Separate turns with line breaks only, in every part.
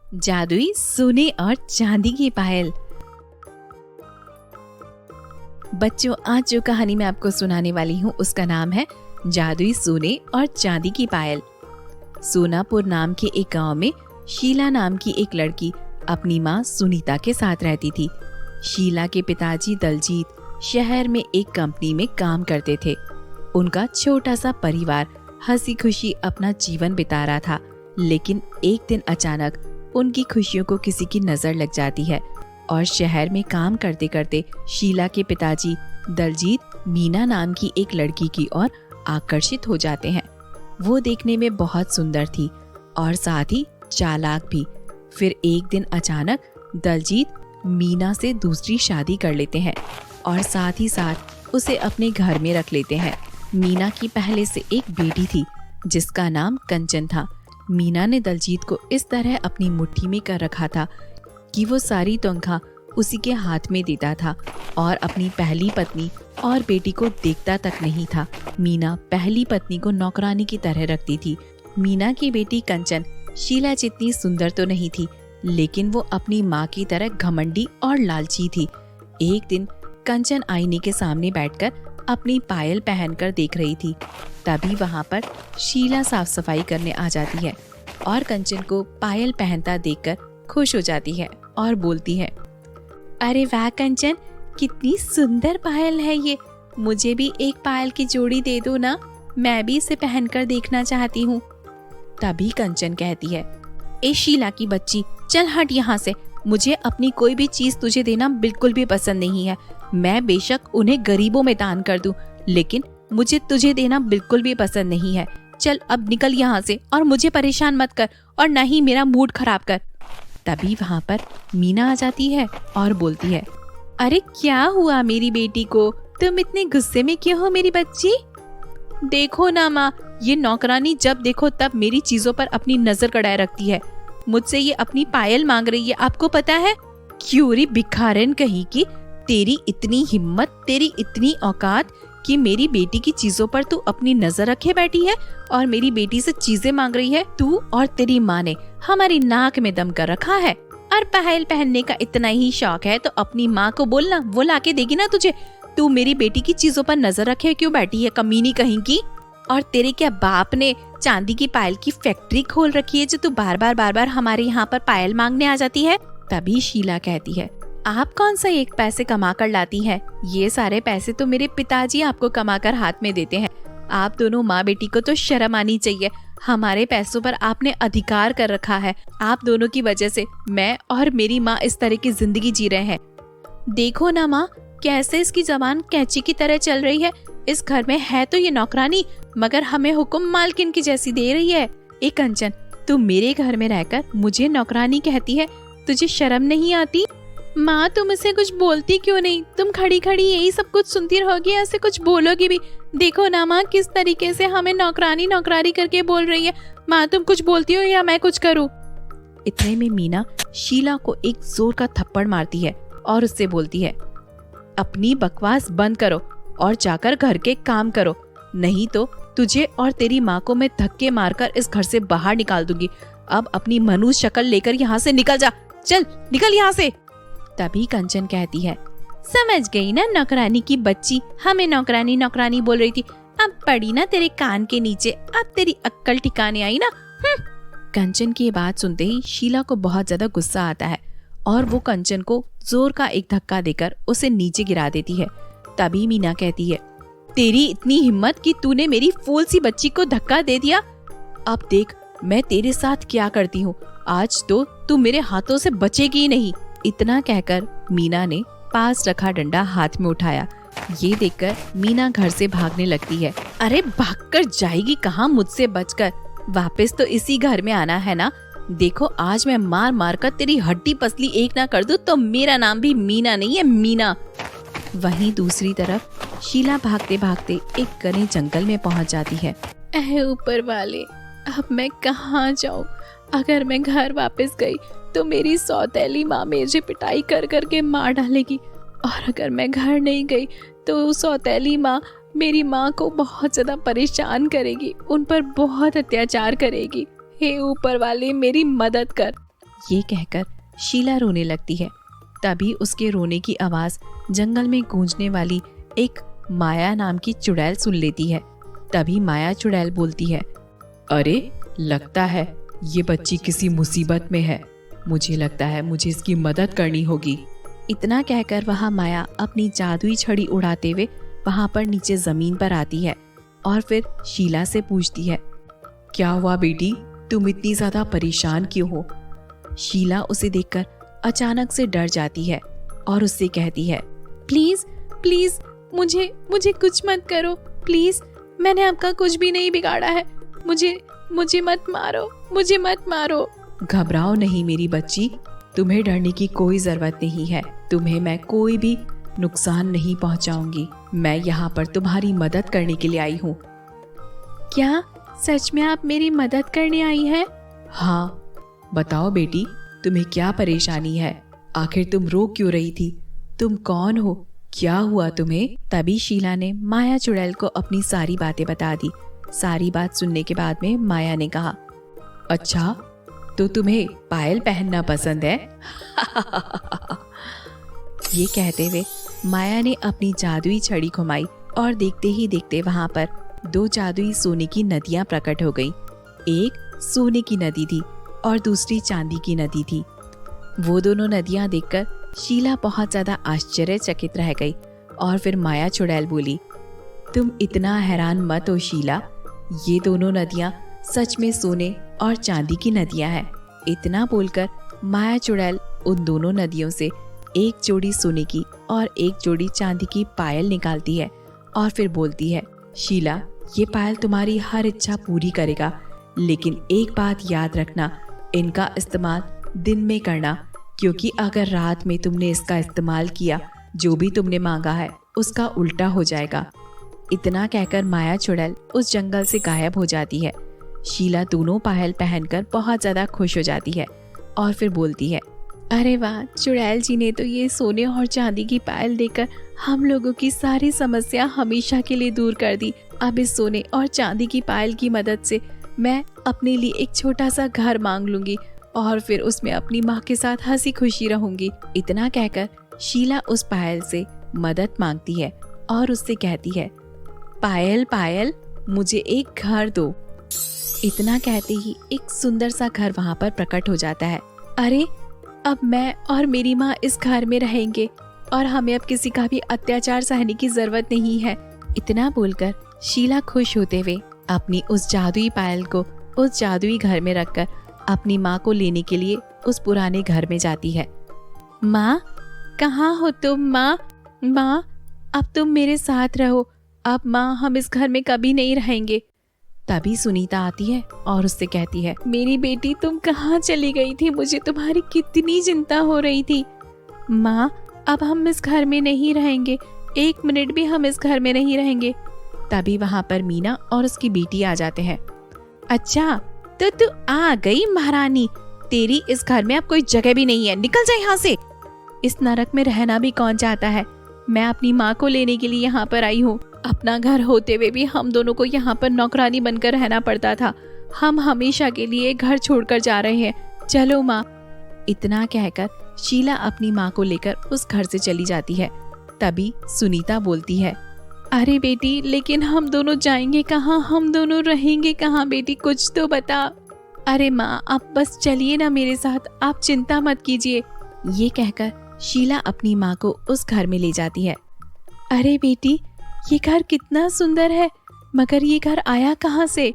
जादुई सोने और चांदी की पायल। बच्चों, आज जो कहानी मैं आपको सुनाने वाली हूँ उसका नाम है जादुई सोने और चांदी की पायल। सोनापुर नाम के एक गांव में शीला नाम की एक लड़की अपनी माँ सुनीता के साथ रहती थी। शीला के पिताजी दलजीत शहर में एक कंपनी में काम करते थे। उनका छोटा सा परिवार हंसी खुशी अपना जीवन बिता रहा था, लेकिन एक दिन अचानक उनकी खुशियों को किसी की नजर लग जाती है और शहर में काम करते करते शीला के पिताजी दलजीत मीना नाम की एक लड़की की ओर आकर्षित हो जाते हैं। वो देखने में बहुत सुंदर थी और साथ ही चालाक भी। फिर एक दिन अचानक दलजीत मीना से दूसरी शादी कर लेते हैं और साथ ही साथ उसे अपने घर में रख लेते हैं। मीना की पहले से एक बेटी थी जिसका नाम कंचन था। मीना ने दलजीत को इस तरह अपनी मुट्ठी में कर रखा था कि वो सारी तनख्वाह उसी के हाथ में देता था और अपनी पहली पत्नी और बेटी को देखता तक नहीं था। मीना पहली पत्नी को नौकरानी की तरह रखती थी। मीना की बेटी कंचन शीला जितनी सुंदर तो नहीं थी, लेकिन वो अपनी माँ की तरह घमंडी और लालची थी। एक दिन कंचन आईने के सामने बैठकर अपनी पायल पहनकर देख रही थी। तभी वहाँ पर शीला साफ सफाई करने आ जाती है और कंचन को पायल पहनता देखकर खुश हो जाती है और बोलती है, अरे वाह कंचन, कितनी सुंदर पायल है ये। मुझे भी एक पायल की जोड़ी दे दो ना, मैं भी इसे पहनकर देखना चाहती हूँ। तभी कंचन कहती है, ए शीला की बच्ची, चल हट यहाँ से। मुझे अपनी कोई भी चीज तुझे देना बिल्कुल भी पसंद नहीं है। मैं बेशक उन्हें गरीबों में दान कर दूं, लेकिन मुझे तुझे देना बिल्कुल भी पसंद नहीं है। चल अब निकल यहाँ से और मुझे परेशान मत कर और न ही मेरा मूड खराब कर। तभी वहाँ पर मीना आ जाती है और बोलती है, अरे क्या हुआ मेरी बेटी को? तुम इतने गुस्से में क्यों हो मेरी बच्ची? देखो ना माँ, ये नौकरानी जब देखो तब मेरी चीजों पर अपनी नजर गड़ाए रखती है। मुझसे ये अपनी पायल मांग रही है, आपको पता है? क्यों रे भिखारन कहीं की, तेरी इतनी हिम्मत, तेरी इतनी औकात कि मेरी बेटी की चीजों पर तू अपनी नजर रखे बैठी है और मेरी बेटी से चीजें मांग रही है। तू और तेरी माँ ने हमारी नाक में दम कर रखा है। और पायल पहनने का इतना ही शौक है तो अपनी माँ को बोलना, वो लाके देगी ना तुझे। तू मेरी बेटी की चीजों पर नजर रखे क्यों बैठी है, कमीनी कहीं की? और तेरे क्या बाप ने चांदी की पायल की फैक्ट्री खोल रखी है जो तू बार बार हमारे यहाँ पर पायल मांगने आ जाती है? तभी शीला कहती है, आप कौन सा एक पैसे कमा कर लाती हैं? ये सारे पैसे तो मेरे पिताजी आपको कमा कर हाथ में देते हैं। आप दोनों माँ बेटी को तो शर्म आनी चाहिए। हमारे पैसों पर आपने अधिकार कर रखा है। आप दोनों की वजह से मैं और मेरी माँ इस तरह की जिंदगी जी रहे हैं। देखो ना माँ, कैसे इसकी जबान कैंची की तरह चल रही है। इस घर में है तो ये नौकरानी, मगर हमें हुक्म मालकिन की जैसी दे रही है। ए कंचन, तू मेरे घर में रहकर मुझे नौकरानी कहती है, तुझे शर्म नहीं आती? माँ, तुम इसे कुछ बोलती क्यों नहीं? तुम खड़ी खड़ी यही सब कुछ सुनती रहोगी, ऐसे कुछ बोलोगी भी? देखो ना माँ, किस तरीके से हमें नौकरानी नौकरानी करके बोल रही है। माँ, तुम कुछ बोलती हो या मैं कुछ करूँ? इतने में मीना शीला को एक जोर का थप्पड़ मारती है और उससे बोलती है, अपनी बकवास बंद करो और जाकर घर के काम करो, नहीं तो तुझे और तेरी माँ को मैं धक्के मारकर इस घर से बाहर निकाल दूंगी। अब अपनी मनुष्य शक्ल लेकर यहाँ से निकल जा, चल निकल यहाँ से। तभी कंचन कहती है, समझ गई ना नौकरानी की बच्ची, हमें नौकरानी नौकरानी बोल रही थी। अब पड़ी ना तेरे कान के नीचे, अब तेरी अक्ल ठिकाने आई ना। कंचन की ये बात सुनते ही शीला को बहुत ज्यादा गुस्सा आता है और वो कंचन को जोर का एक धक्का देकर उसे नीचे गिरा देती है। तभी मीना कहती है, तेरी इतनी हिम्मत कि तूने मेरी फूल सी बच्ची को धक्का दे दिया। अब देख मैं तेरे साथ क्या करती हूँ। आज तो तू मेरे हाथों से बचेगी ही नहीं। इतना कहकर मीना ने पास रखा डंडा हाथ में उठाया। ये देखकर मीना घर से भागने लगती है। अरे भागकर जाएगी कहाँ मुझसे बचकर? वापस तो इसी घर में आना है ना। देखो आज मैं मार मार कर तेरी हड्डी पसली एक ना कर दूं तो मेरा नाम भी मीना नहीं है, मीना। वहीं दूसरी तरफ शीला भागते भागते एक घने जंगल में पहुंच जाती है। ऐ ऊपर वाले, अब मैं कहाँ जाऊं? अगर मैं घर वापस गई तो मेरी सौतेली माँ मुझे पिटाई कर करके मार डालेगी, और अगर मैं घर नहीं गई तो सौतेली माँ मेरी माँ को बहुत ज्यादा परेशान करेगी, उन पर बहुत अत्याचार करेगी। हे ऊपर वाले, मेरी मदद कर। ये कहकर शीला रोने लगती है। तभी उसके रोने की आवाज जंगल में गूंजने वाली एक माया नाम की चुड़ैल सुन लेती है। तभी माया चुड़ैल बोलती है, अरे लगता है ये बच्ची किसी मुसीबत में है, मुझे लगता है मुझे इसकी मदद करनी होगी। इतना कहकर वह माया अपनी जादुई छड़ी उड़ाते हुए वहां पर नीचे जमीन पर आती है और फिर शीला से पूछती है, क्या हुआ बेटी, तुम इतनी ज्यादा परेशान क्यों हो? शीला उसे देखकर अचानक से डर जाती है और उससे कहती है, प्लीज प्लीज मुझे कुछ मत करो, प्लीज, मैंने आपका कुछ भी नहीं बिगाड़ा है, मुझे मत मारो, मुझे मत मारो। घबराओ नहीं मेरी बच्ची, तुम्हें डरने की कोई जरूरत नहीं है, तुम्हें मैं कोई भी नुकसान नहीं पहुंचाऊंगी, मैं यहाँ पर तुम्हारी मदद करने के लिए आई हूँ। क्या सच में आप मेरी मदद करने आई हैं? हाँ, बताओ बेटी, तुम्हें क्या परेशानी है? आखिर तुम रो क्यों रही थी? तुम कौन हो? क्या हुआ तुम्हें? तभी शीला ने माया चुड़ैल को अपनी सारी बातें बता दी। सारी बात सुनने के बाद में माया ने कहा, अच्छा तो तुम्हें पायल पहनना पसंद है? ये कहते हुए माया ने अपनी जादुई छड़ी घुमाई और देखते ही देखते वहां पर 2 जादुई सोने की नदियां प्रकट हो गईं। एक सोने की नदी थी और दूसरी चांदी की नदी थी। वो दोनों नदियां देखकर शीला बहुत ज्यादा आश्चर्यचकित रह गई और फिर माया चुड़ैल बोली, तुम इतना हैरान मत हो शीला, ये दोनों नदियां सच में सोने और चांदी की नदियां हैं। इतना बोलकर माया चुड़ैल उन दोनों नदियों से एक जोड़ी सोने की और एक जोड़ी चांदी की पायल निकालती है और फिर बोलती है, शीला, ये पायल तुम्हारी हर इच्छा पूरी करेगा, लेकिन एक बात याद रखना, इनका इस्तेमाल दिन में करना, क्योंकि अगर रात में तुमने इसका इस्तेमाल किया, जो भी तुमने मांगा है उसका उल्टा हो जाएगा। इतना कहकर माया चुड़ैल उस जंगल से गायब हो जाती है। शीला दोनों पायल पहनकर बहुत ज्यादा खुश हो जाती है और फिर बोलती है, अरे वाह, चुड़ैल जी ने तो ये सोने और चांदी की पायल देकर हम लोगों की सारी समस्या हमेशा के लिए दूर कर दी। अब इस सोने और चांदी की पायल की मदद से मैं अपने लिए एक छोटा सा घर मांग लूंगी और फिर उसमें अपनी माँ के साथ हंसी खुशी रहूंगी। इतना कहकर शीला उस पायल से मदद मांगती है और उससे कहती है, पायल पायल, मुझे एक घर दो। इतना कहते ही एक सुंदर सा घर वहाँ पर प्रकट हो जाता है। अरे, अब मैं और मेरी माँ इस घर में रहेंगे और हमें अब किसी का भी अत्याचार सहने की जरूरत नहीं है। इतना बोलकर शीला खुश होते हुए अपनी उस जादुई पायल को उस जादुई घर में रखकर अपनी माँ को लेने के लिए उस पुराने घर में जाती है। माँ, कहाँ हो तुम? माँ, अब तुम मेरे साथ रहो। अब माँ, हम इस घर में कभी नहीं रहेंगे। तभी सुनीता आती है और उससे कहती है, मेरी बेटी, तुम कहाँ चली गई थी? मुझे तुम्हारी कितनी चिंता हो रही थी। माँ, अब हम इस घर में नहीं रहेंगे, 1 मिनट भी हम इस घर में नहीं रहेंगे। तभी वहाँ पर मीना और उसकी बेटी आ जाते हैं। अच्छा, तो तू आ गई महारानी, तेरी इस घर में अब कोई जगह भी नहीं है, निकल जा यहाँ से। इस नरक में रहना भी कौन चाहता है? मैं अपनी माँ को लेने के लिए यहाँ पर आई हूँ। अपना घर होते हुए भी हम दोनों को यहाँ पर नौकरानी बनकर रहना पड़ता था। हम हमेशा के लिए घर छोड़कर जा रहे हैं, चलो माँ। इतना कहकर शीला अपनी माँ को लेकर उस घर से चली जाती है। तभी सुनीता बोलती है, अरे बेटी, लेकिन हम दोनों जाएंगे कहाँ? हम दोनों रहेंगे कहाँ बेटी? कुछ तो बता। अरे माँ, आप बस चलिए ना मेरे साथ, आप चिंता मत कीजिए। ये कहकर शीला अपनी माँ को उस घर में ले जाती है। अरे बेटी, ये घर कितना सुंदर है, मगर ये घर आया कहाँ से?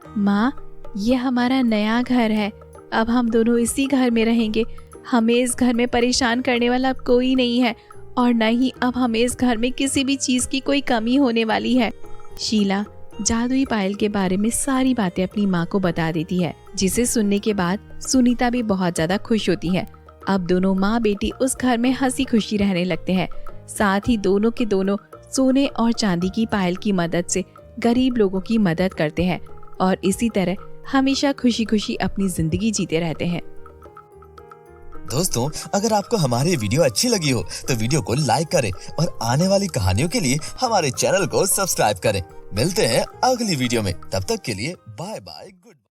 माँ, ये हमारा नया घर है, अब हम दोनों इसी घर में रहेंगे। हमें इस घर में परेशान करने वाला अब कोई नहीं है और न ही अब हमें इस घर में किसी भी चीज की कोई कमी होने वाली है। शीला जादुई पायल के बारे में सारी बातें अपनी माँ को बता देती है, जिसे सुनने के बाद सुनीता भी बहुत ज्यादा खुश होती है। अब दोनों माँ बेटी उस घर में हंसी खुशी रहने लगते हैं। साथ ही दोनों के दोनों सोने और चांदी की पायल की मदद से गरीब लोगों की मदद करते हैं और इसी तरह हमेशा खुशी खुशी अपनी जिंदगी जीते रहते हैं।
दोस्तों, अगर आपको हमारी वीडियो अच्छी लगी हो तो वीडियो को लाइक करें और आने वाली कहानियों के लिए हमारे चैनल को सब्सक्राइब करें। मिलते हैं अगली वीडियो में, तब तक के लिए बाय बाय, गुड बाय।